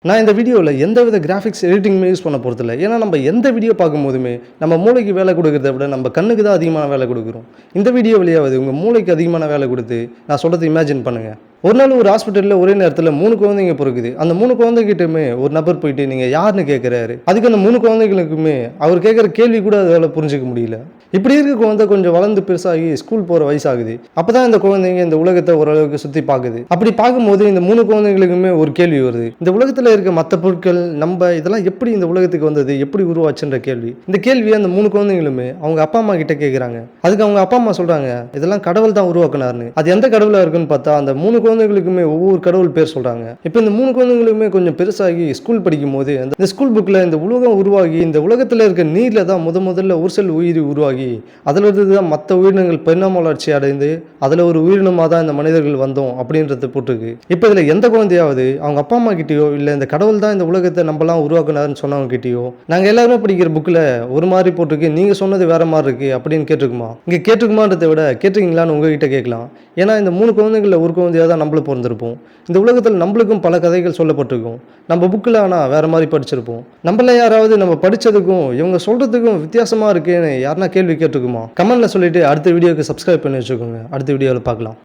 நான் இந்த வீடியோல எந்தவித கிராஃபிக்ஸ் எடிட்டிங்குமே யூஸ் பண்ண போறதில்ல. ஏன்னா, நம்ம எந்த வீடியோ பார்க்கும்போதுமே, நம்ம மூளைக்கு வேலை குடுக்கிறத விட, நம்ம கண்ணுக்கு தான் அதிகமான வேலை குடுக்குறோம். இந்த வீடியோ வழியாவது உங்க மூளைக்கு அதிகமான வேலை குடுத்து, நான் சொல்றத இமேஜின் பண்ணுங்க. ஒரு நாள் ஒரு ஹாஸ்பிட்டல்ல ஒரே நேரத்துல 3 குழந்தைங்க பொறக்குது. அந்த 3 குழந்தைகிட்டயுமே ஒரு நபர் போயிட்டு, "நீங்க யாருன்னு?" கேட்கிறாரு. அதுக்கு அந்த 3 குழந்தைகளுக்குமே அவர் கேட்கிற கேள்வி கூட அதால புரிஞ்சுக்க முடியல. இப்படி இருக்க குழந்தை கொஞ்சம் வளர்ந்து பெருசாகி ஸ்கூல் போற வயசாகுது. அப்பதான் இந்த குழந்தைங்க இந்த உலகத்த ஓரளவுக்கு சுத்தி பாக்குது. அப்படி பார்க்கும்போது இந்த 3 குழந்தைகளுக்குமே ஒரு கேள்வி வருது. இந்த உலகத்துல இருக்க மத்த பொருட்கள், இதெல்லாம் எப்படி இந்த உலகத்துக்கு வந்தது? எப்படி உருவாச்சுன்ற கேள்வி. இந்த கேள்விய அந்த 3 குழந்தைகளுமே அவங்க அப்பா, அம்மா கிட்ட கேட்குறாங்க. அதுக்கு அவங்க அப்பா, அம்மா சொல்றாங்க, "இதெல்லாம் கடவுள் தான் உருவாக்குனாருன்னு." அது எந்த கடவுளா இருக்குன்னு பார்த்தா, அந்த 3 குழந்தைகளுக்குமே ஒவ்வொரு கடவுள் பேர் சொல்றாங்க. இப்ப இந்த 3 குழந்தைகளுமே கொஞ்சம் பெருசாகி ஸ்கூல் படிக்கும்போது, இந்த ஸ்கூல் புக்ல இந்த உலகம் உருவாகி, இந்த உலகத்துல இருக்க நீர்ல தான் முதல்ல ஒரு செல் உயிரி உருவாகி, அதிலிருந்து தான் மத்த உயிரினங்கள் பரிணாம வளர்ச்சி அடைந்து, அதுல ஒரு உயிரினமா தான் இந்த மனிதர்கள் வந்தோம் அப்படின்றது போட்டிருக்கு. இப்ப இதுல எந்த குழந்தையாவது அவங்க அப்பா, அம்மா கிட்டயோ, இல்ல இந்த கடவுள் தான் இந்த உலகத்த நம்பலாம் உருவாக்குனாருன்னு சொன்னவங்க கிட்டயோ, நாங்க எல்லாருமே படிக்கிற புக்ல ஒரு மாரி போட்டிருக்கு, நீங்க சொன்னது வேற மாரி இருக்கு அப்படின்னு கேட்டிருக்குமா? இங்க கேட்டிருக்குமான்றத விட கேட்டிருக்கீங்களான்னு உங்ககிட்ட கேட்கலாம். ஏன்னா இந்த 3 குழந்தைகள்ல ஒரு குழந்தையா தான் நம்மளும் பொறந்திருப்போம். இந்த உலகத்துல நம்மளுக்கும் பல கதைகள் சொல்லப்பட்டிருக்கும். நம்ம புக்ல ஆனா வேற மாரி படிச்சிருப்போம். நம்மள யாராவது நம்ம படிச்சதுக்கும், இவங்க சொல்றதுக்கும் வித்தியாசமா இருக்கேன்னு யாருனா கேள்வி கேட்டிருக்குமா? கமெண்ட்ல சொல்லிட்டு அடுத்த வீடியோக்கு சப்ஸ்கிரைப் பண்ணி வச்சுக்கோங்க. அடுத்த வீடியோல பார்க்கலாம்.